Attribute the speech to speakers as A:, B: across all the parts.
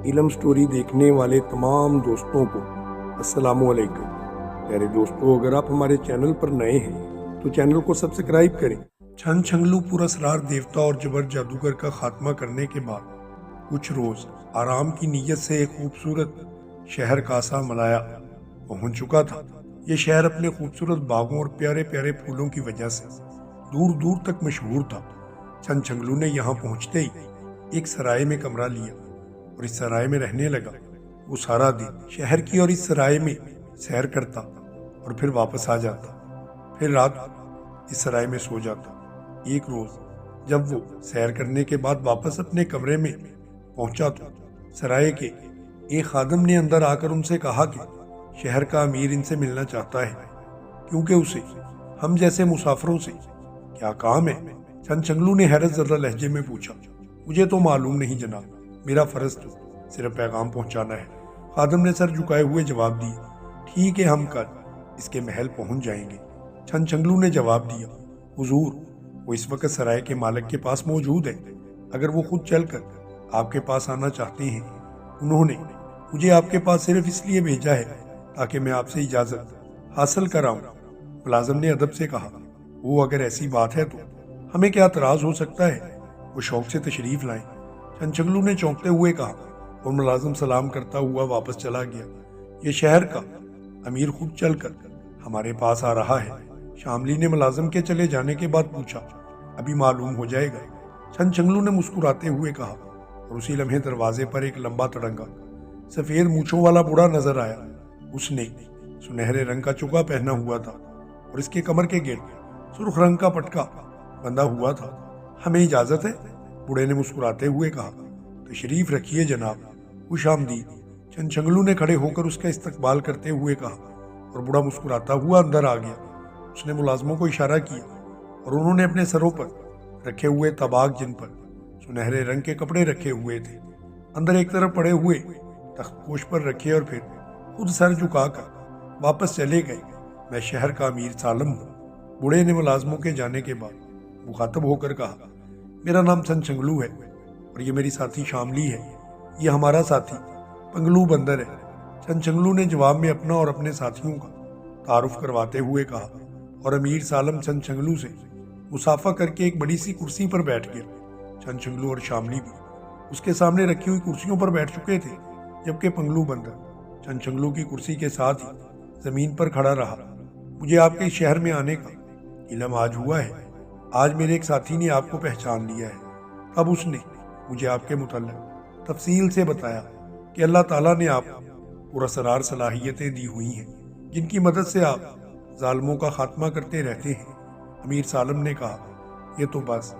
A: علم سٹوری دیکھنے والے تمام دوستوں کو السلام علیکم۔ پیارے دوستوں، اگر آپ ہمارے چینل پر نئے ہیں تو چینل کو سبسکرائب کریں۔ چھن چھنگلو پر اسرار دیوتا اور جبر جادوگر کا خاتمہ کرنے کے بعد کچھ روز آرام کی نیت سے ایک خوبصورت شہر کاسا ملایا پہنچ چکا تھا۔ یہ شہر اپنے خوبصورت باغوں اور پیارے پیارے پھولوں کی وجہ سے دور دور تک مشہور تھا۔ چھن چھنگلو نے یہاں پہنچتے ہی ایک سرائے میں کمرہ لیا اور اس سرائے میں رہنے لگا۔ وہ سارا دن شہر کی اور اس سرائے میں سیر کرتا اور پھر واپس آ جاتا، پھر رات اس سرائے میں سو جاتا۔ ایک روز جب وہ سیر کرنے کے بعد واپس اپنے کمرے میں پہنچا تو سرائے کے ایک خادم نے اندر آ کر ان سے کہا کہ شہر کا امیر ان سے ملنا چاہتا ہے، کیونکہ اسے ہم جیسے مسافروں سے کیا کام ہے؟ چھن چھنگلو نے حیرت زدہ لہجے میں پوچھا، مجھے تو معلوم نہیں جناب، میرا فرض تو صرف پیغام پہنچانا ہے۔ خادم نے سر جھکائے ہوئے جواب دیا، ٹھیک ہے، ہم کل اس کے محل پہنچ جائیں گے۔ چھن چھنگلو نے جواب دیا، حضور، وہ اس وقت سرائے کے مالک کے پاس موجود ہے، اگر وہ خود چل کر آپ کے پاس آنا چاہتے ہیں۔ انہوں نے مجھے آپ کے پاس صرف اس لیے بھیجا ہے تاکہ میں آپ سے اجازت حاصل کراؤں۔ ملازم نے ادب سے کہا، وہ اگر ایسی بات ہے تو ہمیں کیا اعتراض ہو سکتا ہے؟ وہ شوق سے تشریف لائیں۔ چھن چھنگلو نے چونکتے ہوئے کہا اور ملازم سلام کرتا ہوا واپس چلا گیا۔ یہ شہر کا امیر خود چل کر ہمارے پاس آ رہا ہے، شاملی نے ملازم کے چلے جانے کے بعد پوچھا، ابھی معلوم ہو جائے گا؟ چھن چھنگلو نے مسکراتے ہوئے کہا، اور اسی لمحے دروازے پر ایک لمبا تڑنگا سفید مونچھوں والا بوڑھا نظر آیا۔ اس نے سنہرے رنگ کا چوکا پہنا ہوا تھا اور اس کے کمر کے گرد سرخ رنگ کا پٹکا بندھا ہوا تھا۔ ہمیں اجازت ہے؟ بوڑھے نے مسکراتے ہوئے کہا، تشریف رکھیے جناب، خوش آمدید۔ چھن چھنگلو نے کھڑے ہو کر اس کا استقبال کرتے ہوئے کہا اور بوڑھا مسکراتا ہوا اندر آ گیا۔ اس نے ملازموں کو اشارہ کیا اور انہوں نے اپنے سروں پر رکھے ہوئے طباق، جن پر سنہرے رنگ کے کپڑے رکھے ہوئے تھے، اندر ایک طرف پڑے ہوئے تخت پوش پر رکھے اور پھر خود سر جھکا کر واپس چلے گئے۔ میں شہر کا امیر سالم ہوں، بوڑھے نے ملازموں کے جانے کے بعد مخاطب ہو کر کہا، میرا نام چھن چھنگلو ہے اور یہ میری ساتھی شاملی ہے، یہ ہمارا ساتھی پنگلو بندر ہے۔ چھن چھنگلو نے جواب میں اپنا اور اپنے ساتھیوں کا تعارف کرواتے ہوئے کہا اور امیر سالم چھن چھنگلو سے مصافحہ کر کے ایک بڑی سی کرسی پر بیٹھ گیا۔ چھن چھنگلو اور شاملی بھی اس کے سامنے رکھی ہوئی کرسیوں پر بیٹھ چکے تھے، جبکہ پنگلو بندر چھن چھنگلو کی کرسی کے ساتھ ہی زمین پر کھڑا رہا۔ مجھے آپ کے شہر میں آنے کا علم آج ہوا ہے۔ آج میرے ایک ساتھی نے آپ کو پہچان لیا ہے۔ اب اس نے مجھے آپ کے متعلق تفصیل سے بتایا کہ اللہ تعالیٰ نے آپ کو پراسرار صلاحیتیں دی ہوئی ہیں، جن کی مدد سے آپ ظالموں کا خاتمہ کرتے رہتے ہیں۔ امیر سالم نے کہا، یہ تو بس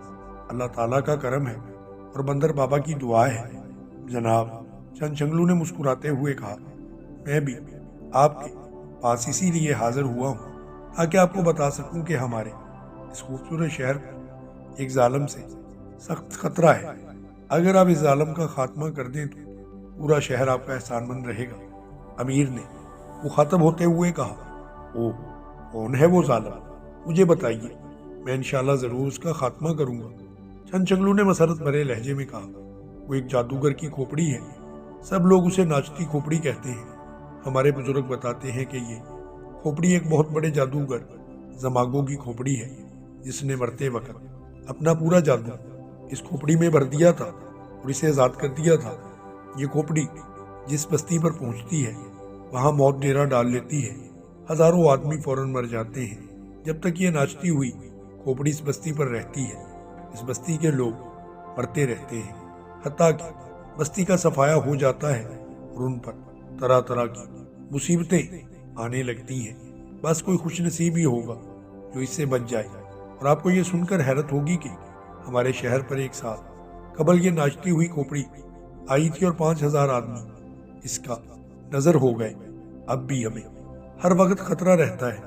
A: اللہ تعالیٰ کا کرم ہے اور بندر بابا کی دعا ہے جناب۔ چھن چھنگلو نے مسکراتے ہوئے کہا، میں بھی آپ کے پاس اسی لیے حاضر ہوا ہوں تاکہ آپ کو بتا سکوں کہ ہمارے اس خوبصورت شہر کو ایک ظالم سے سخت خطرہ ہے۔ اگر آپ اس ظالم کا خاتمہ کر دیں تو پورا شہر آپ کا احسان مند رہے گا۔ امیر نے مخاطب ہوتے ہوئے کہا، او کون ہے وہ ظالم؟ مجھے بتائیے، میں انشاءاللہ ضرور اس کا خاتمہ کروں گا۔ چھن چھنگلو نے مسرت بھرے لہجے میں کہا، وہ ایک جادوگر کی کھوپڑی ہے، سب لوگ اسے ناچتی کھوپڑی کہتے ہیں۔ ہمارے بزرگ بتاتے ہیں کہ یہ کھوپڑی ایک بہت بڑے جادوگر زماگو کی کھوپڑی ہے، جس نے مرتے وقت اپنا پورا جادو اس کھوپڑی میں بھر دیا تھا اور اسے آزاد کر دیا تھا۔ یہ کھوپڑی جس بستی پر پہنچتی ہے وہاں موت ڈیرا ڈال لیتی ہے، ہزاروں آدمی فوراً مر جاتے ہیں۔ جب تک یہ ناچتی ہوئی کھوپڑی اس بستی پر رہتی ہے، اس بستی کے لوگ مرتے رہتے ہیں، حتیٰ کہ بستی کا صفایا ہو جاتا ہے اور ان پر طرح طرح کی مصیبتیں آنے لگتی ہیں۔ بس کوئی خوش نصیب ہی ہوگا جو اس سے بچ جائے۔ اور آپ کو یہ سن کر حیرت ہوگی کہ ہمارے شہر پر ایک سال قبل یہ ناچتی ہوئی کھوپڑی آئی تھی اور 5000 آدمی اس کا نظر ہو گئے۔ اب بھی ہمیں ہر وقت خطرہ رہتا ہے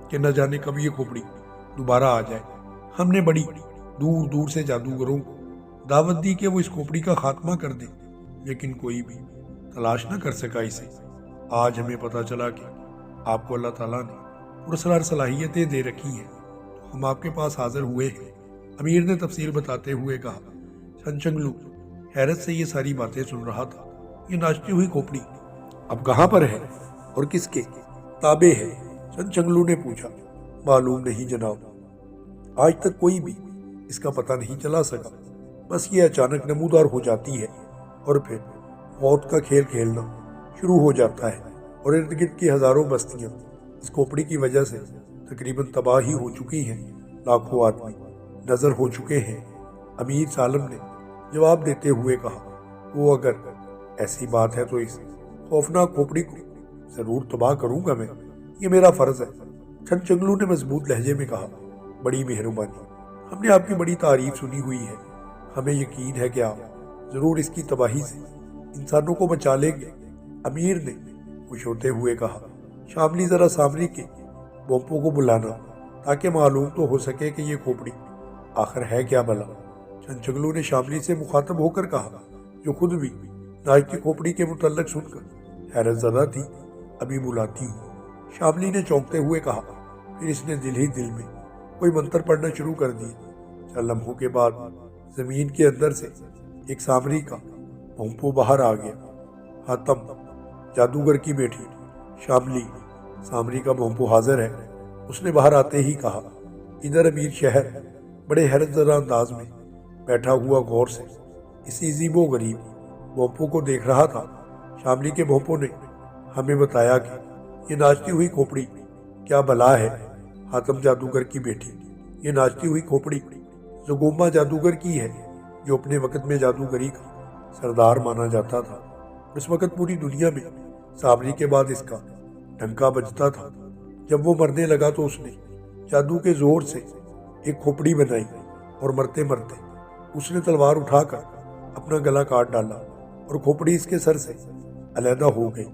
A: کہ نہ جانے کب یہ کھوپڑی دوبارہ آ جائے۔ ہم نے بڑی دور دور سے جادوگروں کو دعوت دی کہ وہ اس کھوپڑی کا خاتمہ کر دیں، لیکن کوئی بھی تلاش نہ کر سکا اسے۔ آج ہمیں پتہ چلا کہ آپ کو اللہ تعالیٰ نے پراسرار صلاحیتیں دے رکھی ہیں، تو ہم آپ کے پاس حاضر ہوئے ہیں۔ امیر نے تفصیل بتاتے ہوئے کہا۔ چھن چھنگلو حیرت سے یہ ساری باتیں سن رہا تھا۔ ये नाचती हुई खोपड़ी अब कहाँ पर है और किसके ताबे है? चंचंगलू ने पूछा। मालूम नहीं जनाब, आज तक कोई भी इसका पता नहीं चला सका। बस ये अचानक नमूदार हो जाती है और फिर मौत का खेल खेलना शुरू हो जाता है और इर्द गिर्द की हजारों बस्तियां इस खोपड़ी की वजह से तकरीबन तबाह ही हो चुकी हैं। लाखों आदमी नजर हो चुके हैं। अमीर सालम ने जवाब देते हुए कहा, वो अगर ऐसी बात है तो इस खौफनाक खोपड़ी को जरूर तबाह करूंगा मैं, ये मेरा फर्ज है। चंचंगलू ने मजबूत लहजे में कहा, बड़ी मेहरबानी, हमने आपकी बड़ी तारीफ सुनी हुई है। हमें यकीन है कि आप जरूर इसकी तबाही से इंसानों को बचा लेंगे। अमीर ने खुश होते हुए कहा, शामली जरा सामरी के बोंपों को बुलाना ताकि मालूम तो हो सके कि ये खोपड़ी आखिर है क्या भला। चंचंगलू ने शामली से मुखातब होकर कहा, जो खुद भी नाच की खोपड़ी के मुतल्लक सुनकर हैरत ज़दा थी। अभी बुलाती हूँ, शामली ने चौंकते हुए कहा। फिर इसने दिल ही दिल में कोई मंत्र पढ़ना शुरू कर दिया। चंद लम्हों के बाद जमीन के अंदर से एक सामरी का भोंपो बाहर आ गया। हातम जादूगर की बेटी शामली, सामरी का भोंपो हाजिर है। उसने बाहर आते ही कहा। इधर अमीर शहर बड़े हैरत ज़दा अंदाज में बैठा हुआ गौर से इस अजीबो गरीब भोंपो को देख रहा था। शामली के भोंपो ने हमें बताया कि ये नाचती हुई खोपड़ी क्या भला है। हातम जादूगर की बेटी, ये नाचती हुई खोपड़ी ज़ुगोमा जादूगर की है, जो अपने वक्त में जादूगरी का सरदार माना जाता था। इस वक्त पूरी दुनिया में सामरी के बाद इसका डंका बजता था। जब वो मरने लगा तो उसने जादू के जोर से एक खोपड़ी बनाई और मरते मरते उसने तलवार उठाकर अपना गला काट डाला और खोपड़ी इसके सर से अलहदा हो गई।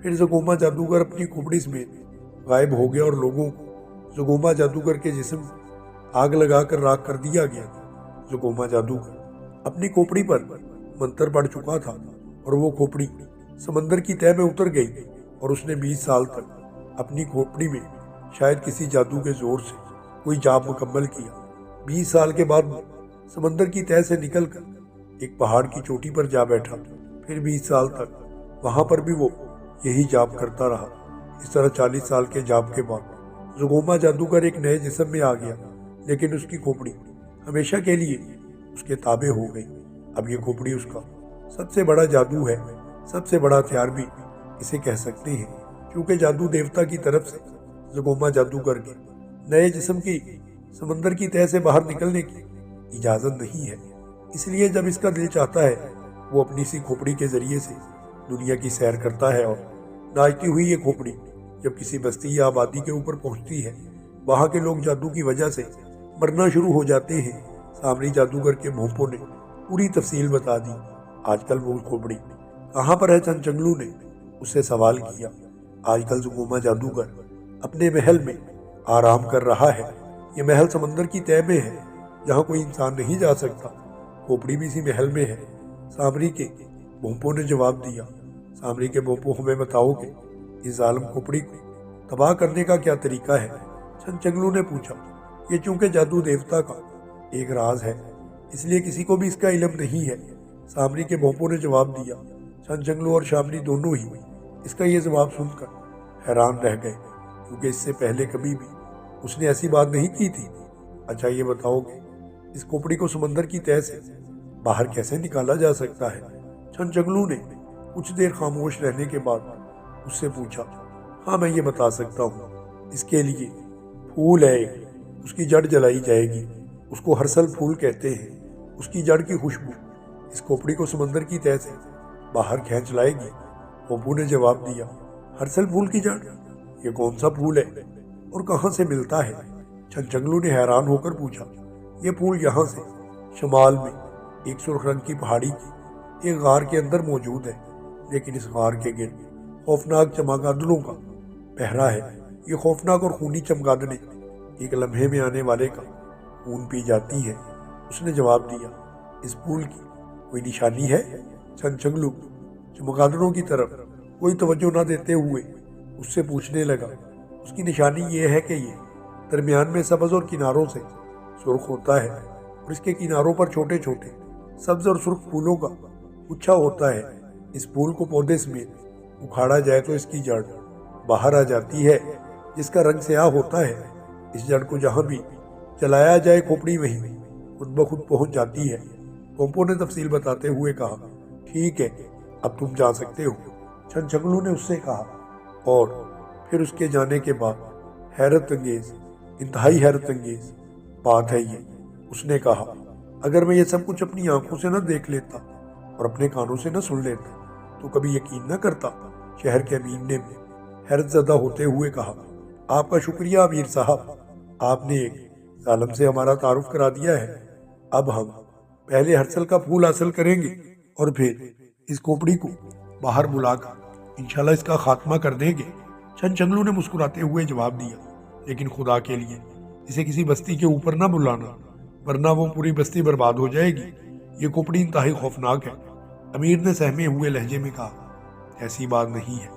A: फिर ज़ुगोमा जादूगर अपनी खोपड़ी समेत गायब हो गया और लोगों को ज़ुगोमा जादूगर के जिस्म आग लगाकर राख कर दिया गया। ज़ुगोमा जादूगर अपनी खोपड़ी पर मंत्र पढ़ चुका था और वो खोपड़ी समंदर की तह में उतर गई और उसने 20 साल तक अपनी खोपड़ी में शायद किसी जादू के जोर से कोई जाप मुकम्मल किया। 20 साल के बाद समंदर की तह से निकलकर एक पहाड़ की चोटी पर जा बैठा। फिर 20 साल तक वहां पर भी वो यही जाप करता रहा। इस तरह 40 साल के जाप के बाद ज़ुगोमा जादूगर एक नए जिस्म में आ गया, लेकिन उसकी खोपड़ी हमेशा के लिए उसके ताबे हो गई। अब ये खोपड़ी उसका सबसे बड़ा जादू है, सबसे बड़ा हथियार भी इसे कह सकते हैं, क्योंकि जादू देवता की तरफ से ज़ुगोमा जादूगर के नए जिस्म की समंदर की तह से बाहर निकलने की इजाज़त नहीं है। इसलिए जब इसका दिल चाहता है वो अपनी सी खोपड़ी के जरिए से दुनिया की सैर करता है और नाचती हुई ये खोपड़ी जब किसी बस्ती या आबादी के ऊपर पहुंचती है, वहां के लोग जादू की वजह से मरना शुरू हो जाते हैं। सामरी जादूगर के भोंपों ने पूरी तफसील बता दी। आजकल वो खोपड़ी कहाँ पर है? चंचंगलू ने उससे सवाल किया। आजकल ज़ुगोमा जादूगर अपने महल में आराम कर रहा है। ये महल समंदर की तह में है, जहाँ कोई इंसान नहीं जा सकता। खोपड़ी भी इसी महल में है। सामरी के भोंपो ने जवाब दिया। सामरी के भोंपो, हमें बताओगे इस जालिम खोपड़ी को तबाह करने का क्या तरीका है? चंचंगलू ने पूछा। ये चूंकि जादू देवता का एक राज है, इसलिए किसी को भी इसका इल्म नहीं है। सामरी के भोंपो ने जवाब दिया। चंचंगलू और शामली दोनों ही इसका ये जवाब सुनकर हैरान रह गए, क्योंकि इससे पहले कभी भी उसने ऐसी बात नहीं की थी। अच्छा, ये बताओगे इस खोपड़ी को समंदर की तह से बाहर कैसे निकाला जा सकता है? चंचंगलू ने कुछ देर खामोश रहने के बाद उससे पूछा। हाँ, मैं ये बता सकता हूँ। इसके लिए फूल है एक, उसकी जड़ जलाई जाएगी। उसको हरसल फूल कहते हैं। उसकी जड़ की खुशबू इस खोपड़ी को समंदर की तह से बाहर खींच लाएगी। भोंपू ने जवाब दिया। हरसल फूल की जड़? ये कौन सा फूल है और कहाँ से मिलता है? चंचंगलू ने हैरान होकर पूछा। ये फूल यहाँ से शमाल में एक सुर्ख रंग की पहाड़ी की एक गार के अंदर मौजूद है, लेकिन इस गार के गिर्द खौफनाक चमगादड़ों का पहरा है। ये खौफनाक और खूनी चमगादड़ें एक लम्हे में आने वाले का खून पी जाती है। उसने जवाब दिया। इस फूल की कोई निशानी है? चंचंगलू चमगादड़ों की तरफ कोई तवज्जो न देते हुए उससे पूछने लगा। उसकी निशानी ये है कि ये दरमियान में सब्ज और किनारों से सुर्ख होता है और इसके किनारों पर छोटे छोटे सब्ज और सुर्ख फूलों का गुच्छा होता है। इस फूल को पौधे समेत उखाड़ा जाए तो इसकी जड़ बाहर आ जाती है, जिसका रंग स्याह होता है। इस जड़ को जहाँ भी चलाया जाए खोपड़ी वहीं खुद ब खुद पहुंच जाती है। पोंपो ने तफसील बताते हुए कहा, ठीक है, अब तुम जा सकते हो, छनछगलू ने उससे कहा। और फिर उसके जाने के बाद हैरत अंगेज, इंतहाई हैरत अंगेज बात है ये, उसने कहा, अगर मैं ये सब कुछ अपनी आंखों से न देख लेता और अपने कानों से न सुन लेता तो कभी यकीन न करता। शहर के अमीर ने भी हैरत ज़दा होते हुए कहा, आपका शुक्रिया अमीर साहब, आपने एक जालिम से हमारा तारुफ करा दिया है। अब हम पहले हर्सल का फूल हासिल करेंगे और फिर इस खोपड़ी को बाहर बुलाकर इंशाल्लाह इसका खात्मा कर देंगे। छनछगलू ने मुस्कुराते हुए जवाब दिया, लेकिन खुदा के लिए इसे किसी बस्ती के ऊपर ना बुलाना, वरना वो पूरी बस्ती बर्बाद हो जाएगी। ये खोपड़ी इंतहाई खौफनाक है। अमीर ने सहमे हुए लहजे में कहा, ऐसी बात नहीं है,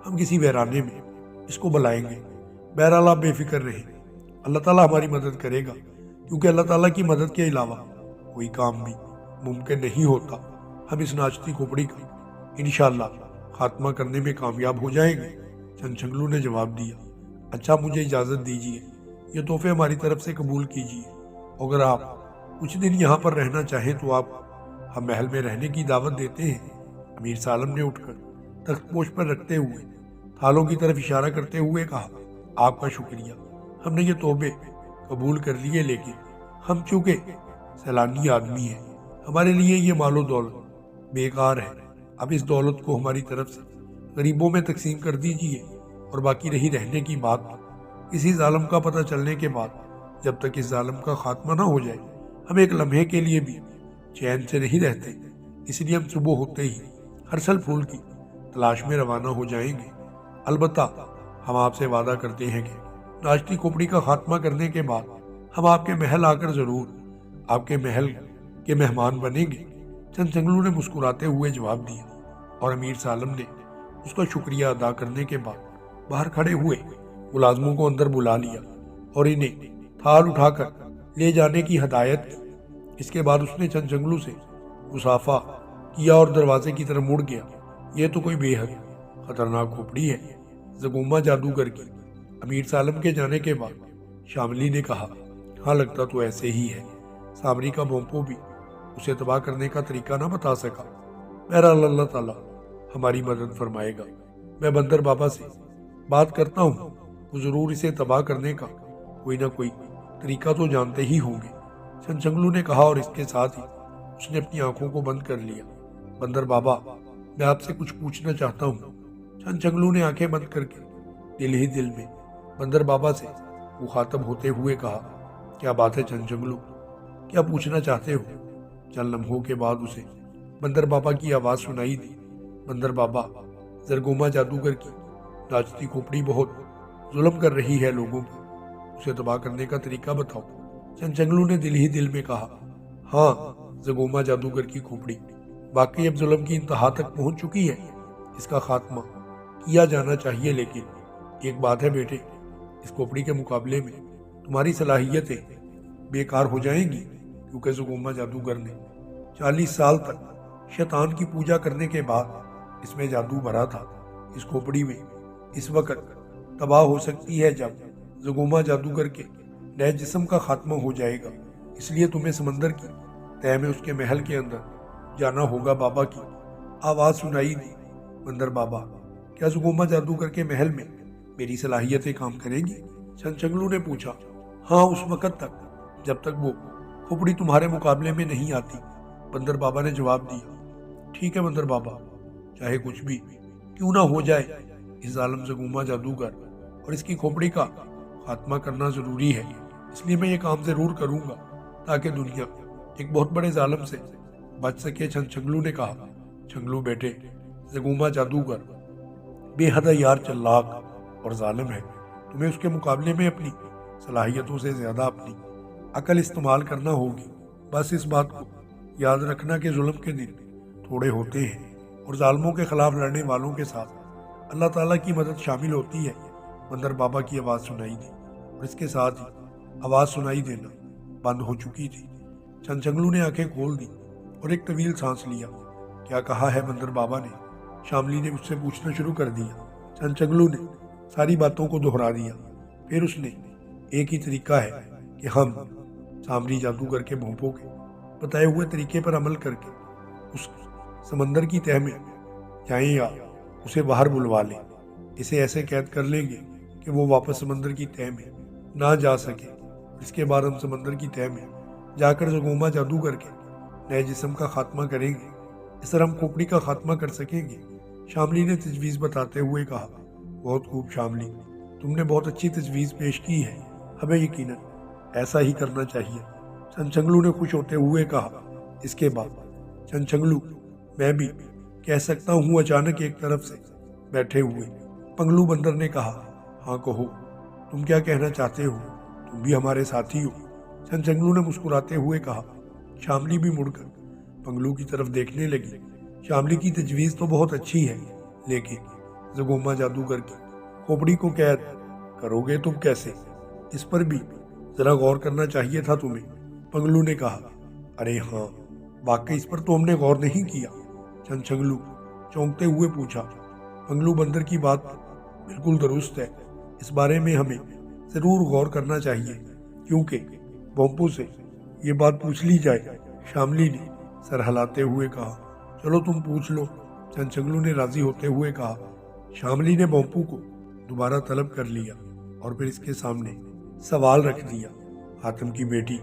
A: हम किसी वीराने में इसको बुलाएंगे। बहरहाल आप बेफिक्र रहें, अल्लाह ताला हमारी मदद करेगा, क्योंकि अल्लाह ताला की मदद के अलावा कोई काम भी मुमकिन नहीं होता। हम इस नाचती खोपड़ी का इंशाअल्लाह खात्मा करने में कामयाब हो जाएंगे। छनछगलू ने जवाब दिया, अच्छा, मुझे इजाज़त दीजिए, ये तोहफे हमारी तरफ से कबूल कीजिए। अगर आप कुछ दिन यहाँ पर रहना चाहें तो आप हम महल में रहने की दावत देते हैं। अमीर सालम ने उठकर तख्तपोश पर रखते हुए थालों की तरफ इशारा करते हुए कहा, आपका शुक्रिया, हमने ये तोहफे कबूल कर लिए, लेकिन हम चूँकि सैलानी आदमी हैं, हमारे लिए ये मालो दौलत बेकार है। अब इस दौलत को हमारी तरफ से गरीबों में तकसीम कर दीजिए, और बाकी रही रहने की बात, किसी जालिम का पता चलने के बाद जब तक इस जालिम का खात्मा ना हो जाए हम एक लम्हे के लिए भी चैन से नहीं रहते। इसलिए हम सुबह होते ही हर्सल फूल की तलाश में रवाना हो जाएंगे। अलबत्ता हम आपसे वादा करते हैं कि नाचती खोपड़ी का खात्मा करने के बाद हम आपके महल आकर जरूर आपके महल के मेहमान बनेंगे। छनछगलू ने मुस्कुराते हुए जवाब दिया, और अमीर सालम ने उसका शुक्रिया अदा करने के बाद बाहर खड़े हुए मुलाजमों को अंदर बुला लिया और इन्हें थाल उठाकर ले जाने की हदायत की। इसके बाद उसने छनछगलू से मुसाफा किया और दरवाजे की तरफ मुड़ गया। यह तो कोई बेहद खतरनाक खोपड़ी है, ज़गूमा जादूगर की। अमीर सालम के जाने के बाद शामली ने कहा, हाँ, लगता तो ऐसे ही है। सामरी का बोंपो भी उसे तबाह करने का तरीका ना बता सका। बहरहाल अल्लाह ताला हमारी मदद फरमाएगा। मैं बंदर बाबा से बात करता हूँ, वो ज़रूर इसे तबाह करने का कोई ना कोई तरीका तो जानते ही होंगे। छनछगलू ने कहा, और इसके साथ ही उसने अपनी आंखों को बंद कर लिया। बंदर बाबा, मैं आपसे कुछ पूछना चाहता हूँ। छनछगलू ने आंखें बंद करके दिल ही दिल में बंदर बाबा से मुखातब होते हुए कहा, क्या बात है छनछगलू, क्या पूछना चाहते हो? चंद लम्हों के बाद उसे बंदर बाबा की आवाज़ सुनाई दी, बंदर बाबा, ज़रगोमा जादूगर की नाचती खोपड़ी बहुत जुल्म कर रही है लोगों पर, उसे तबाह करने का तरीका बताओ। छनछगलू ने दिल ही दिल में कहा, हाँ, ज़गोमा जादूगर की खोपड़ी वाकई अब जुल्म की इंतहा तक पहुंच चुकी है। इसका खात्मा किया जाना चाहिए, लेकिन एक बात है बेटे, इस खोपड़ी के मुकाबले में तुम्हारी सलाहियतें बेकार हो जाएंगी, क्योंकि ज़गोमा जादूगर ने 40 साल तक शैतान की पूजा करने के बाद इसमें जादू भरा था। इस खोपड़ी में इस वक्त तबाह हो सकती है जब ज़गोमा जादूगर के नए जिस्म का खात्मा हो जाएगा। इसलिए तुम्हें समंदर की तह में उसके महल के अंदर जाना होगा। बाबा की आवाज़ सुनाई दी, बंदर बाबा, क्या ज़गोमा जादूगर के महल में मेरी सलाहियतें काम करेंगी? छनछगलू ने पूछा, हाँ, उस वक़्त तक जब तक वो खोपड़ी तुम्हारे मुकाबले में नहीं आती। बंदर बाबा ने जवाब दिया, ठीक है बंदर बाबा, चाहे कुछ भी क्यों ना हो जाए, इस जालिम ज़गोमा जादूगर और इसकी खोपड़ी का खात्मा करना ज़रूरी है। इसलिए मैं ये काम ज़रूर करूँगा ताकि दुनिया एक बहुत बड़े जालिम से बच सके। छनछगलू ने कहा, छगलू बेटे, ज़गोमा जादूगर बेहद यार चालाक और जालिम है। तुम्हें उसके मुकाबले में अपनी सलाहियतों से ज़्यादा अपनी अकल इस्तेमाल करना होगी। बस इस बात को याद रखना कि जुल्म के दिन थोड़े होते हैं और जालिमों के खिलाफ लड़ने वालों के साथ अल्लाह ताला की मदद शामिल होती है। बंदर बाबा की आवाज़ सुनाई दी और इसके साथ ही आवाज़ सुनाई देना बंद हो चुकी थी। छनछगलू ने आंखें खोल दी और एक तवील सांस लिया। क्या कहा है बंदर बाबा ने? शामली ने मुझसे पूछना शुरू कर दिया। चंचंगलू ने सारी बातों को दोहरा दिया। फिर उसने एक ही तरीका है कि हम सामरी जादूगर के भोंपों के बताए हुए तरीके पर अमल करके उस समंदर की तह में जाएं या उसे बाहर बुलवा लें। इसे ऐसे कैद कर लेंगे कि वो वापस समंदर की तह में ना जा सके। इसके बाद हम समंदर की तह में जाकर जगोमा जादू करके नए जिस्म का खात्मा करेंगे। इस तरह हम खोपड़ी का खात्मा कर सकेंगे। शामली ने तजवीज़ बताते हुए कहा। बहुत खूब शामली, तुमने बहुत अच्छी तजवीज़ पेश की है। हमें यकीनन ऐसा ही करना चाहिए, चंचंगलू ने खुश होते हुए कहा। इसके बाद चंचंगलू, मैं भी कह सकता हूँ, अचानक एक तरफ से बैठे हुए पंगलू बंदर ने कहा। हाँ कहो, तुम क्या कहना चाहते हो? तुम भी हमारे साथी हो, चंचंगलू ने मुस्कुराते हुए कहा। शामली भी मुड़कर पंगलू की तरफ देखने लगी। शामली की तजवीज़ तो बहुत अच्छी है, लेकिन जगोमा जादूगर की खोपड़ी को कैद करोगे तुम कैसे? इस पर भी जरा गौर करना चाहिए था तुम्हें, पंगलू ने कहा। अरे हाँ, वाकई इस पर तो हमने गौर नहीं किया, चंचंगलू चौंकते हुए पूछा। पंगलू बंदर की बात बिल्कुल दुरुस्त है, इस बारे में हमें ज़रूर गौर करना चाहिए, क्योंकि भोंपू से ये बात पूछ ली जाए। शामली ने सर हिलाते हुए कहा। चलो तुम पूछ लो, चंचंगलू ने राजी होते हुए कहा। शामली ने भोंपू को दोबारा तलब कर लिया और फिर इसके सामने सवाल रख दिया। हातिम की बेटी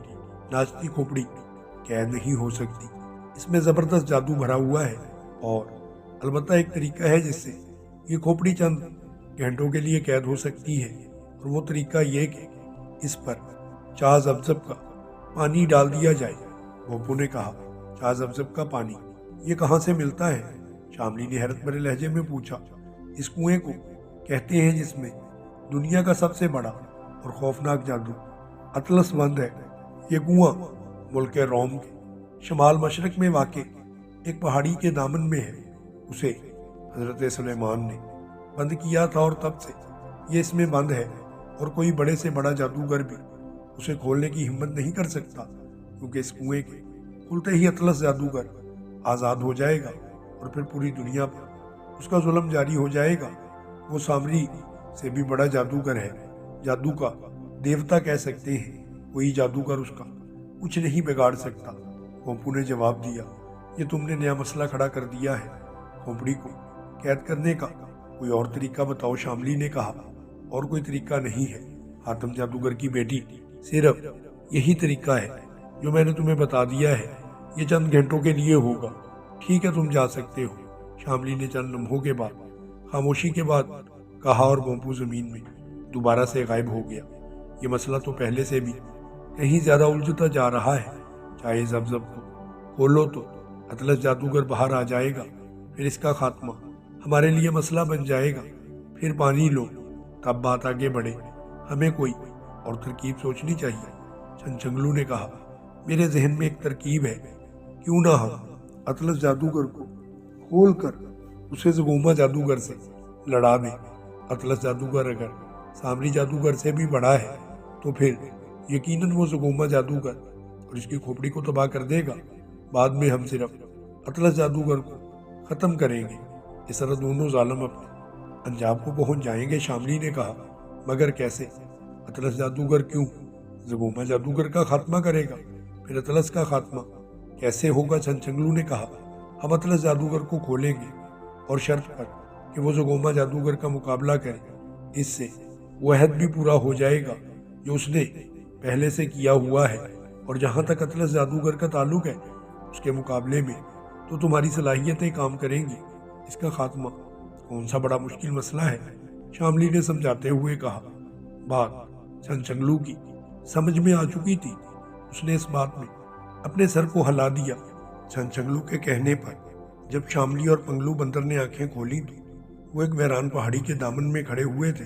A: नाचती खोपड़ी कैद नहीं हो सकती, इसमें ज़बरदस्त जादू भरा हुआ है, और अलबत्ता एक तरीका है जिससे ये खोपड़ी चंद घंटों के लिए कैद हो सकती है, और वो तरीका ये कि इस पर चाह ज़बज़ब का पानी डाल दिया जाए। भोंपू ने कहा। चाह ज़बज़ब का पानी, ये कहाँ से मिलता है? शामली ने हैरत भरे लहजे में पूछा। इस कुएं को कहते हैं जिसमें दुनिया का सबसे बड़ा और खौफनाक जादू अतलस बंद है। ये कुआं मुल्क रोम के शमाल मशरक में वाक़ एक पहाड़ी के दामन में है। उसे हज़रत सुलेमान ने बंद किया था, और तब से ये इसमें बंद है, और कोई बड़े से बड़ा जादूगर भी उसे खोलने की हिम्मत नहीं कर सकता, क्योंकि इस कुएं के खुलते ही अतलस जादूगर आज़ाद हो जाएगा, और फिर पूरी दुनिया पर उसका जुल्म जारी हो जाएगा। वो सामरी से भी बड़ा जादूगर है, जादू का देवता कह सकते हैं। कोई जादूगर उसका कुछ नहीं बिगाड़ सकता। भोंपू ने जवाब दिया। ये तुमने नया मसला खड़ा कर दिया है, खोपड़ी को कैद करने का कोई और तरीका बताओ, शामली ने कहा। और कोई तरीका नहीं है हातिम जादूगर की बेटी, सिर्फ यही तरीका है जो मैंने तुम्हें बता दिया है। ये चंद घंटों के लिए होगा। ठीक है, तुम जा सकते हो, शामली ने चंद लम्हों के बाद खामोशी के बाद कहा, और भोंपू जमीन में दोबारा से गायब हो गया। ये मसला तो पहले से भी कहीं ज़्यादा उलझता जा रहा है। चाहे ज़बज़ब को खोलो तो अतलस जादूगर बाहर आ जाएगा, फिर इसका खात्मा हमारे लिए मसला बन जाएगा, फिर पानी लो, तब बात आगे बढ़े। हमें कोई और तरकीब सोचनी चाहिए, चंचंगलू ने कहा। मेरे जहन में एक तरकीब है, क्यों ना हम अतलस जादूगर को खोल कर उसे जगोमा जादूगर से लड़ा दें। अतलस जादूगर अगर सामरी जादूगर से भी बड़ा है तो फिर यकीनन वो जगोमा जादूगर और इसकी खोपड़ी को तबाह कर देगा। बाद में हम सिर्फ अतलस जादूगर को ख़त्म करेंगे। इस तरह दोनों जालिम अपने अंजाम को पहुंच जाएंगे, शामली ने कहा। मगर कैसे? अतलस जादूगर क्यों जगोमा जादूगर का खात्मा करेगा? फिर अतलस का खात्मा कैसे होगा? चंचंगलू ने कहा। हम अतलस जादूगर को खोलेंगे, और शर्त पर कि वो जगोमा जादूगर का मुकाबला करे। इससे वो अहद भी पूरा हो जाएगा जो उसने पहले से किया हुआ है। और जहाँ तक अतलस जादूगर का ताल्लुक है, उसके मुकाबले में तो तुम्हारी सलाहियतें काम करेंगी। इसका खात्मा कौन सा बड़ा मुश्किल मसला है, शामली ने समझाते हुए कहा। बात चंचंगलू की समझ में आ चुकी थी। उसने इस बात में अपने सर को हिला दिया। चंचंगलू के कहने पर जब शामली और पंगलू बंदर ने आंखें खोली तो वो एक वीरान पहाड़ी के दामन में खड़े हुए थे।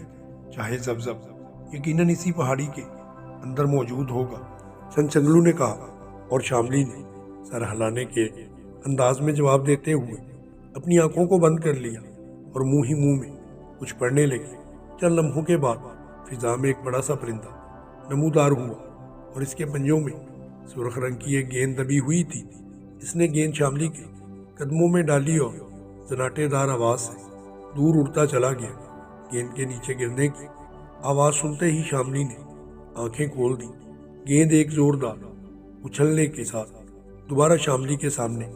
A: चाहे ज़बज़ब यकीनन इसी पहाड़ी के अंदर मौजूद होगा, चंचंगलू ने कहा, और शामली ने सर हिलाने के अंदाज में जवाब देते हुए अपनी आंखों को बंद कर लिया और मुंह ही मुंह में कुछ पढ़ने लगी। चंद लम्हों के बाद फिजा में एक बड़ा सा परिंदा नमूदार हुआ, और इसके पंजों में सुर्ख रंग की एक गेंद दबी हुई थी। इसने गेंद शामली के कदमों में डाली और सन्नाटेदार आवाज से दूर उड़ता चला गया। गेंद के नीचे गिरने की आवाज सुनते ही शामली ने आंखें खोल दी। गेंद एक जोरदार उछलने के साथ दोबारा शामली के सामने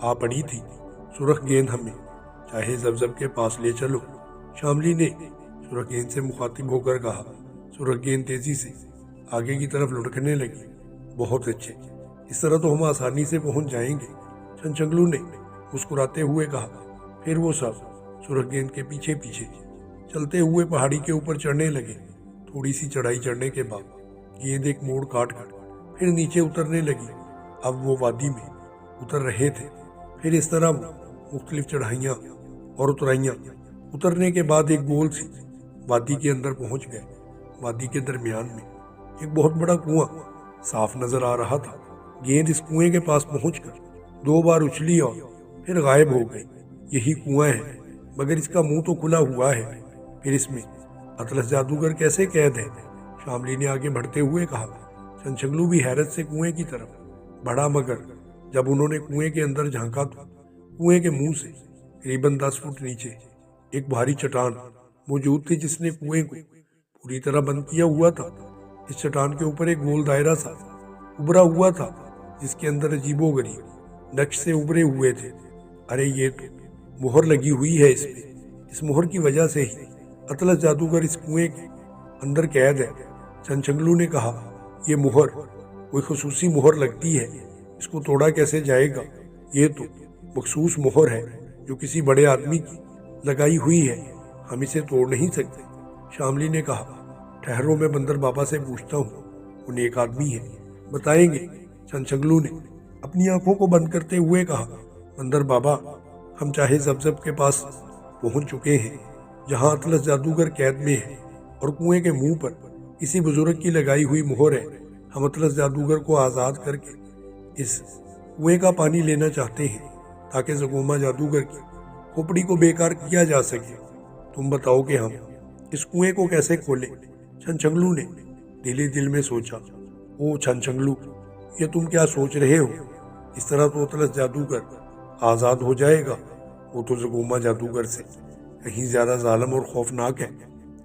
A: आ पड़ी थी। सुरख गेंद हमें चाहे जब के पास ले चलो, शामली ने सुरख गेंद से मुखातिब होकर कहा। सुरख गेंद तेजी से आगे की तरफ लुढ़कने लगी। बहुत अच्छे, इस तरह तो हम आसानी से पहुंच जाएंगे, छनछंगलू ने मुस्कुराते हुए कहा। फिर वो सब सुरख गेंद के पीछे पीछे चलते हुए पहाड़ी के ऊपर चढ़ने लगे। थोड़ी सी चढ़ाई चढ़ने के बाद गेंद एक मोड़ काट कर फिर नीचे उतरने लगी। अब वो वादी में उतर रहे थे। फिर इस तरह वो मुख्तलिफ चढ़ाइयाँ और उतराइयाँ उतरने के बाद एक गोल सी वादी के अंदर पहुंच गए। वादी के दरमियान में एक बहुत बड़ा कुआं साफ नजर आ रहा था। गेंद इस कुएं के पास पहुंचकर 2 बार उछली और फिर गायब हो गई। यही कुआं है, मगर इसका मुंह तो खुला हुआ है। फिर इसमें अतलस जादूगर कैसे कैद है? शामली ने आगे बढ़ते हुए कहा। छनछंगलू भी हैरत से कुएं की तरफ बढ़ा, मगर जब उन्होंने कुएं के अंदर झांका तो कुएं के मुंह से करीबन 10 फुट नीचे एक भारी चट्टान मौजूद थी, जिसने कुएं को पूरी तरह बंद किया हुआ था। इस चट्टान के ऊपर एक गोल दायरा सा उभरा हुआ था, जिसके अंदर अजीबोगरीब नक्श से उभरे हुए थे। अरे ये तो मुहर लगी हुई है इसमें। इस मुहर की वजह से ही अतलस जादूगर इस कुएं के अंदर कैद है, छनछंगलू ने कहा। ये मुहर कोई खुसूसी मुहर लगती है, इसको तोड़ा कैसे जाएगा? ये तो मखसूस मुहर है जो किसी बड़े आदमी की लगाई हुई है, हम इसे तोड़ नहीं सकते, शामली ने कहा। ठहरो, मैं बंदर बाबा से पूछता हूँ, उन्हें एक आदमी है, बताएंगे, छनछंगलू ने अपनी आंखों को बंद करते हुए कहा। बंदर बाबा, हम चाहे जब के पास पहुंच चुके हैं, जहां अतलस जादूगर कैद में है और कुएं के मुंह पर किसी बुजुर्ग की लगाई हुई मुहर है। हम अतलस जादूगर को आज़ाद करके इस कुएं का पानी लेना चाहते हैं, ताकि जगोमा जादूगर की खोपड़ी को बेकार किया जा सके। तुम बताओ कि हम इस कुएं को कैसे खोलें? छनछंगलू ने दिल ही दिल में सोचा। ओ छनछंगलू, ये तुम क्या सोच रहे हो? इस तरह तो अतलस जादूगर आज़ाद हो जाएगा। वो तो जगोमा जादूगर से कहीं ज़्यादा जालिम और खौफनाक है।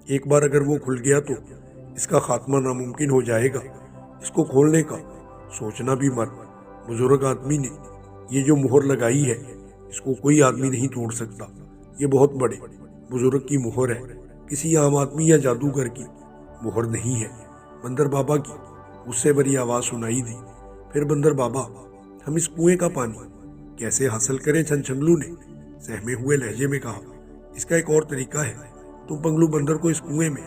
A: एक बार अगर वो खुल गया तो इसका खात्मा नामुमकिन हो जाएगा। इसको खोलने का सोचना भी मत। बुजुर्ग आदमी ने ये जो मुहर लगाई है, इसको कोई आदमी नहीं तोड़ सकता। ये बहुत बड़े बुजुर्ग की मुहर है, किसी आम आदमी या जादूगर की मुहर नहीं है। बंदर बाबा की उससे बड़ी आवाज़ सुनाई दी। फिर बंदर बाबा, हम इस कुएं का पानी कैसे हासिल करें? छनछंगलू ने सहमे हुए लहजे में कहा। इसका एक और तरीका है, तुम पंगलू बंदर को इस कुएं में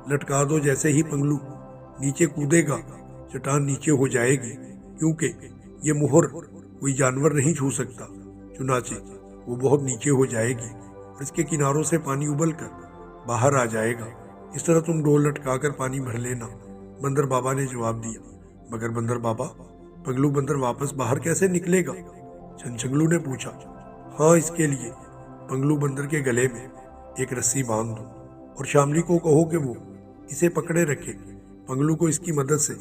A: लटका दो। जैसे ही पंगलू नीचे कूदेगा, चट्टान नीचे हो जाएगी, क्योंकि ये मुहर कोई जानवर नहीं छू सकता। चुनाचे वो बहुत नीचे हो जाएगी और इसके किनारों से पानी उबल कर बाहर आ जाएगा। इस तरह तुम डोल लटका कर पानी भर लेना, बंदर बाबा ने जवाब दिया। मगर बंदर बाबा, पंगलू बंदर वापस बाहर कैसे निकलेगा? छनछंगलू ने पूछा। हाँ, इसके लिए पंगलू बंदर के गले में एक रस्सी बांध दो और शामली को कहो कि वो इसे पकड़े रखे। पंगलू को इसकी मदद से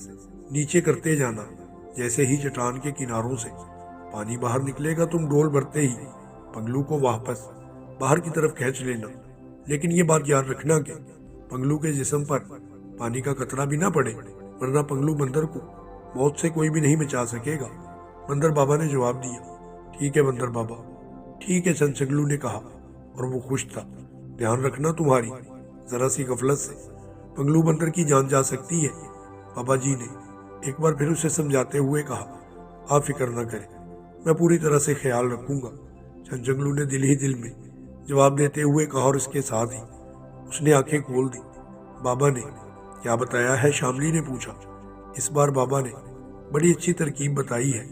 A: नीचे करते जाना। जैसे ही चट्टान के किनारों से पानी बाहर निकलेगा, तुम डोल भरते ही पंगलू को वापस बाहर की तरफ खींच लेना। लेकिन ये बात याद रखना कि पंगलू के जिस्म पर पानी का कतरा भी ना पड़े, वरना पंगलू बंदर को मौत से कोई भी नहीं बचा सकेगा। बंदर बाबा ने जवाब दिया। ठीक है बंदर बाबा, ठीक है, छनछंगलू ने कहा, और वो खुश था। ध्यान रखना, तुम्हारी जरा सी गफलत से पंगलू बंदर की जान जा सकती है। बाबा जी ने एक बार फिर उसे समझाते हुए कहा। आप फिक्र न करें, मैं पूरी तरह से ख्याल रखूंगा, छनछंगलू ने दिल ही दिल में जवाब देते हुए कहा, और इसके साथ ही उसने आंखें खोल दी। बाबा ने क्या बताया है? शामली ने पूछा। इस बार बाबा ने बड़ी अच्छी तरकीब बताई है।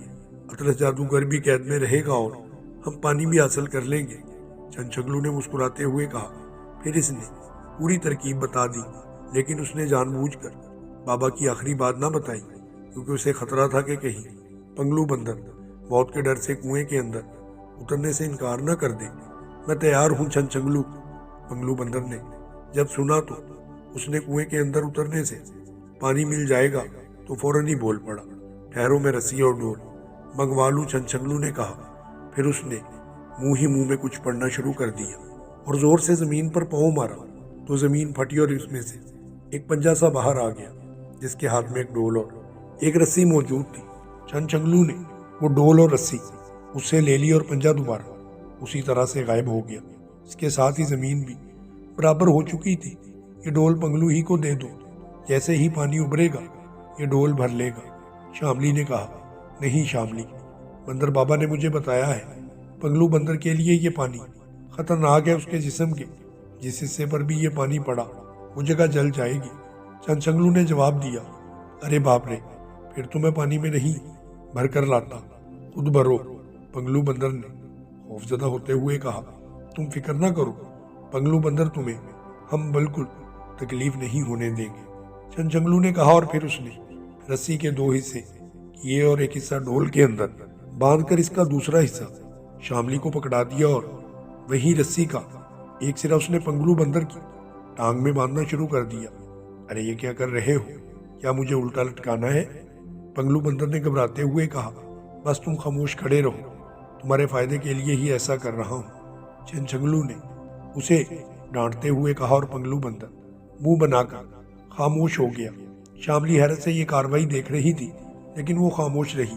A: अतलस जादूगर भी कैद में रहेगा और हम पानी भी हासिल कर लेंगे, छनछंगलू ने मुस्कुराते हुए कहा। फिर इसने पूरी तरकीब बता दी, लेकिन उसने जानबूझकर बाबा की आखिरी बात ना बताई, क्योंकि उसे खतरा था कि कहीं पंगलू बंदर मौत के डर से कुएं के अंदर उतरने से इनकार न कर दे। मैं तैयार हूँ छनछंगलू। पंगलू बंदर ने जब सुना तो उसने कुएं के अंदर उतरने से पानी मिल जाएगा तो फौरन ही बोल पड़ा। ठहरो, मैं रस्सी और डोल मंगवा लूं, छनछंगलू ने कहा। फिर उसने मुंह ही मुंह में कुछ पढ़ना शुरू कर दिया और जोर से जमीन पर पाँव मारा तो जमीन फटी और उसमें से एक पंजा सा बाहर आ गया जिसके हाथ में एक डोल और एक रस्सी मौजूद थी। छनछंगलू ने वो डोल और रस्सी उससे ले ली और पंजा दोबारा उसी तरह से गायब हो गया। इसके साथ ही जमीन भी बराबर हो चुकी थी। ये डोल पंगलू ही को दे दो, जैसे ही पानी उभरेगा ये डोल भर लेगा। शामली ने कहा, नहीं शामली, बंदर बाबा ने मुझे बताया है पंगलू बंदर के लिए ये पानी खतरनाक है। उसके जिस्म के जिस हिस्से पर भी ये पानी पड़ा वो जगह जल जाएगी। छनछंगलू ने जवाब दिया, अरे बाप रे, फिर तो मैं पानी में नहीं भर कर लाता, खुद भरो। पंगलू बंदर ने खौफजदा होते हुए कहा, तुम फिक्र ना करो पंगलू बंदर, तुम्हें हम बिल्कुल तकलीफ नहीं होने देंगे। छनछंगलू ने कहा और फिर उसने रस्सी के 2 हिस्से किए और एक हिस्सा डोल के अंदर बांधकर इसका दूसरा हिस्सा शामली को पकड़ा दिया और वही रस्सी का एक सिरा उसने पंगलू बंदर की टांग में बांधना शुरू कर दिया। अरे ये क्या कर रहे हो, क्या मुझे उल्टा लटकाना है? पंगलू बंदर ने घबराते हुए कहा, बस तुम खामोश खड़े रहो, तुम्हारे फायदे के लिए ही ऐसा कर रहा हूँ। छनछंगलू ने उसे डांटते हुए कहा और पंगलू बंदर मुंह बनाकर खामोश हो गया। शामली हैरत से ये कार्रवाई देख रही थी लेकिन वो खामोश रही।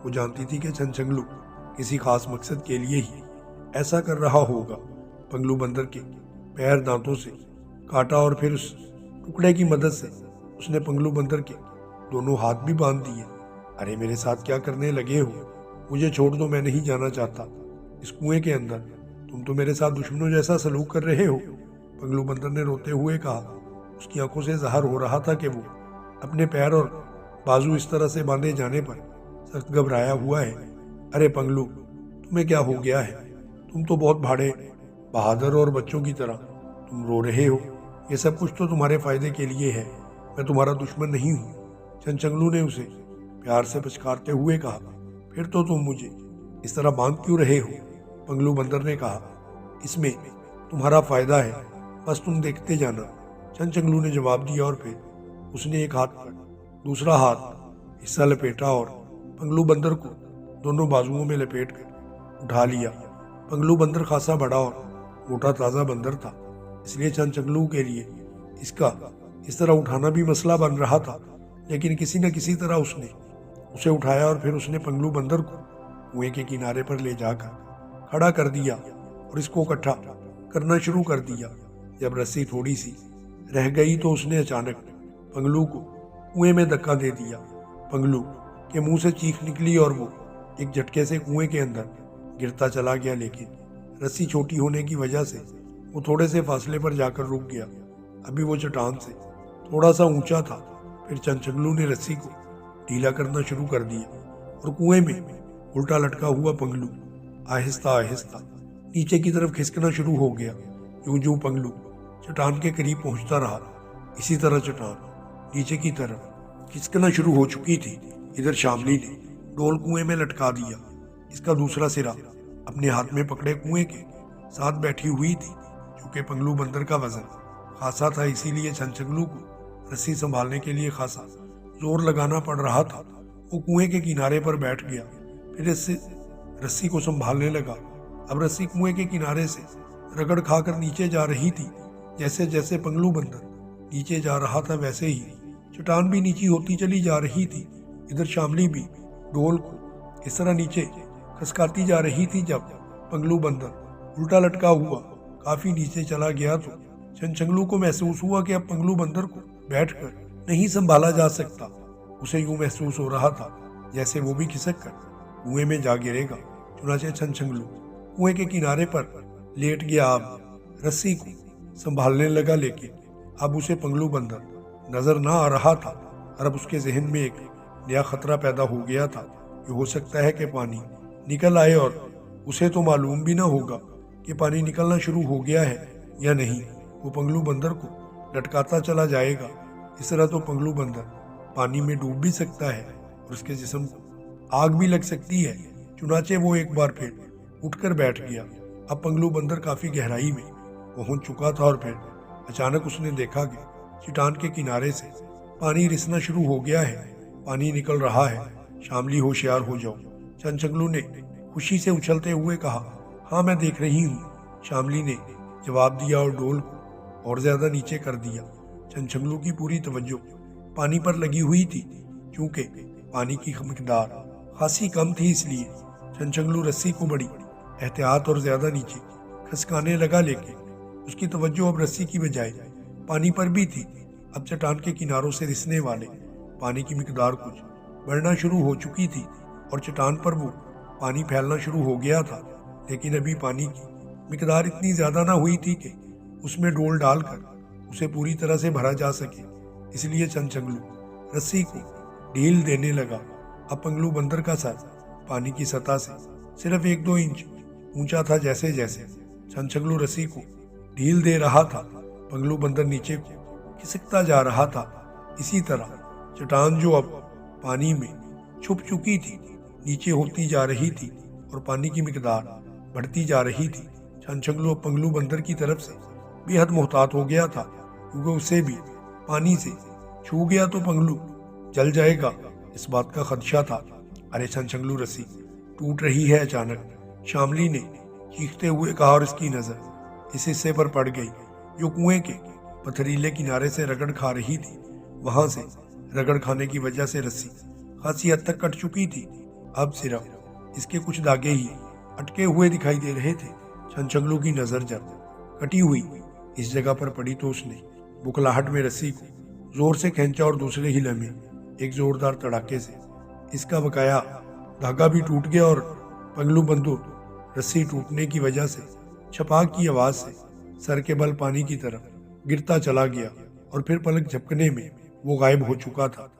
A: वो जानती थी कि छनछंगलू किसी खास मकसद के लिए ही ऐसा कर रहा होगा। पंगलू बंदर के पैर दांतों से काटा और फिर उस टुकड़े की मदद से उसने पंगलू बंदर के दोनों हाथ भी बांध दिए। अरे मेरे साथ क्या करने लगे हो, मुझे छोड़ दो, मैं नहीं जाना चाहता इस कुएं के अंदर, तुम तो मेरे साथ दुश्मनों जैसा सलूक कर रहे हो। पंगलू बंदर ने रोते हुए कहा। उसकी आंखों से ज़ाहिर हो रहा था कि वो अपने पैर और बाजू इस तरह से बांधे जाने पर सख्त घबराया हुआ है। अरे पंगलू, तुम्हें क्या हो गया है? तुम तो बहुत भाड़े बहादुर और बच्चों की तरह तुम रो रहे हो। ये सब कुछ तो तुम्हारे फायदे के लिए है, मैं तुम्हारा दुश्मन नहीं हूँ। छनछंगलू ने उसे प्यार से पछकारते हुए कहा, फिर तो तुम मुझे इस तरह बांध क्यों रहे हो? पंगलू बंदर ने कहा, इसमें तुम्हारा फायदा है, बस तुम देखते जाना। छनछंगलू ने जवाब दिया और फिर उसने एक हाथ पर दूसरा हाथ हिस्सा लपेटा और पंगलू बंदर को दोनों बाजुओं में लपेट कर उठा लिया। पंगलू बंदर खासा बड़ा और मोटा ताज़ा बंदर था, इसलिए छनछंगलू के लिए इसका इस तरह उठाना भी मसला बन रहा था। लेकिन किसी न किसी तरह उसने उसे उठाया और फिर उसने पंगलू बंदर को कुएं के किनारे पर ले जाकर खड़ा कर दिया और इसको इकट्ठा करना शुरू कर दिया। जब रस्सी थोड़ी सी रह गई तो उसने अचानक पंगलू को कुएं में धक्का दे दिया। पंगलू के मुंह से चीख निकली और वो एक झटके से कुएं के अंदर गिरता चला गया, लेकिन रस्सी छोटी होने की वजह से वो थोड़े से फासले पर जाकर रुक गया। अभी वो चट्टान से थोड़ा सा ऊंचा था। फिर छनछंगलू ने रस्सी को ढीला करना शुरू कर दिया और कुएं में उल्टा लटका हुआ पंगलू आहिस्ता आहिस्ता नीचे की तरफ खिसकना शुरू हो गया। यूं पंगलू चट्टान के करीब पहुंचता रहा, इसी तरह चट्टान नीचे की तरफ खिसकना शुरू हो चुकी थी। इधर शामली ने डोल कुएं में लटका दिया, इसका दूसरा सिरा अपने हाथ में पकड़े कुएं के साथ बैठी हुई थी। क्योंकि पंगलू बंदर का वजन खासा था, इसीलिए छनछंगलू को रस्सी संभालने के लिए खासा जोर लगाना पड़ रहा था। वो कुएं के किनारे पर बैठ गया, फिर इससे रस्सी को संभालने लगा। अब रस्सी कुएं के किनारे से रगड़ खाकर नीचे जा रही थी। जैसे जैसे पंगलू बंदर नीचे जा रहा था वैसे ही चट्टान भी नीची होती चली जा रही थी। इधर शामली भी डोल को इस तरह नीचे खसकाती जा रही थी। जब पंगलू बंदर उल्टा लटका हुआ काफी नीचे चला गया तो छनछंगलू को महसूस हुआ कि अब पंगलू बंदर को बैठकर नहीं संभाला जा सकता। उसे यूं महसूस हो रहा था जैसे वो भी खिसक कर कुएं में जा गिरेगा। चुनाचे छनछंगलू कुएं के किनारे पर लेट गया। अब रस्सी को संभालने लगा, लेकिन अब उसे पंगलू बंदर नजर ना आ रहा था और अब उसके जहन में एक नया खतरा पैदा हो गया था कि हो सकता है कि पानी निकल आए और उसे तो मालूम भी ना होगा कि पानी निकलना शुरू हो गया है या नहीं। वो पंगलू बंदर को लटकाता चला जाएगा। इस तरह तो पंगलू बंदर पानी में डूब भी सकता है और उसके जिस्म को आग भी लग सकती है। चुनाचे वो एक बार फिर उठकर बैठ गया। अब पंगलू बंदर काफी गहराई में पहुंच चुका था और फिर अचानक उसने देखा कि चट्टान के किनारे से पानी रिसना शुरू हो गया है, पानी निकल रहा है। शामली होशियार हो जाओ, छनछंगलू ने खुशी से उछलते हुए कहा। हाँ मैं देख रही हूँ, शामली ने जवाब दिया और डोल को और ज्यादा नीचे कर दिया। छनछंगलू की पूरी तवज्जो पानी पर लगी हुई थी। क्योंकि पानी की मिकदार खासी कम थी, इसलिए छनछंगलू रस्सी को बड़ी एहतियात और ज्यादा नीचे खसकाने लगा, लेकिन उसकी तवज्जो अब रस्सी की बजाय पानी पर भी थी। अब चट्टान के किनारों से रिसने वाले पानी की मिकदार कुछ बढ़ना शुरू हो चुकी थी और चट्टान पर वो पानी फैलना शुरू हो गया था। लेकिन अभी पानी की मिकदार इतनी ज्यादा ना हुई थी कि उसमें डोल डालकर उसे पूरी तरह से भरा जा सके। इसलिए छनछंगलू रस्सी को ढील देने लगा। अब पंगलू बंदर का सर पानी की सतह से सिर्फ 1-2 इंच ऊंचा था। जैसे जैसे छनछंगलू रस्सी को ढील दे रहा था, पंगलू बंदर नीचे को खिसकता जा रहा था। इसी तरह चट्टान जो अब पानी में छुप चुकी थी, नीचे होती जा रही थी और पानी की मिकदार बढ़ती जा रही थी। छनछंगलू अब पंगलू बंदर की तरफ से बेहद मोहतात हो गया था, क्योंकि उसे भी पानी से छू गया तो पंगलू जल जाएगा, इस बात का खदशा था। अरे छनछंगलू, रस्सी टूट रही है। अचानक शामली ने चीखते हुए कहा और इसकी नजर इस हिस्से पर पड़ गई जो कुएं के पथरीले किनारे से रगड़ खा रही थी। वहां से रगड़ खाने की वजह से रस्सी खासी हद तक कट चुकी थी। अब सिर्फ इसके कुछ धागे ही अटके हुए दिखाई दे रहे थे। छनछंगलू की नजर जब कटी हुई इस जगह पर पड़ी तो उसने बुखलाहट में रस्सी को जोर से खींचा और दूसरे ही लम्हे एक जोरदार तड़ाके से इसका बकाया धागा भी टूट गया और पंगलू बंदूक रस्सी टूटने की वजह से छपाक की आवाज से सर के बल पानी की तरफ गिरता चला गया और फिर पलक झपकने में वो गायब हो चुका था।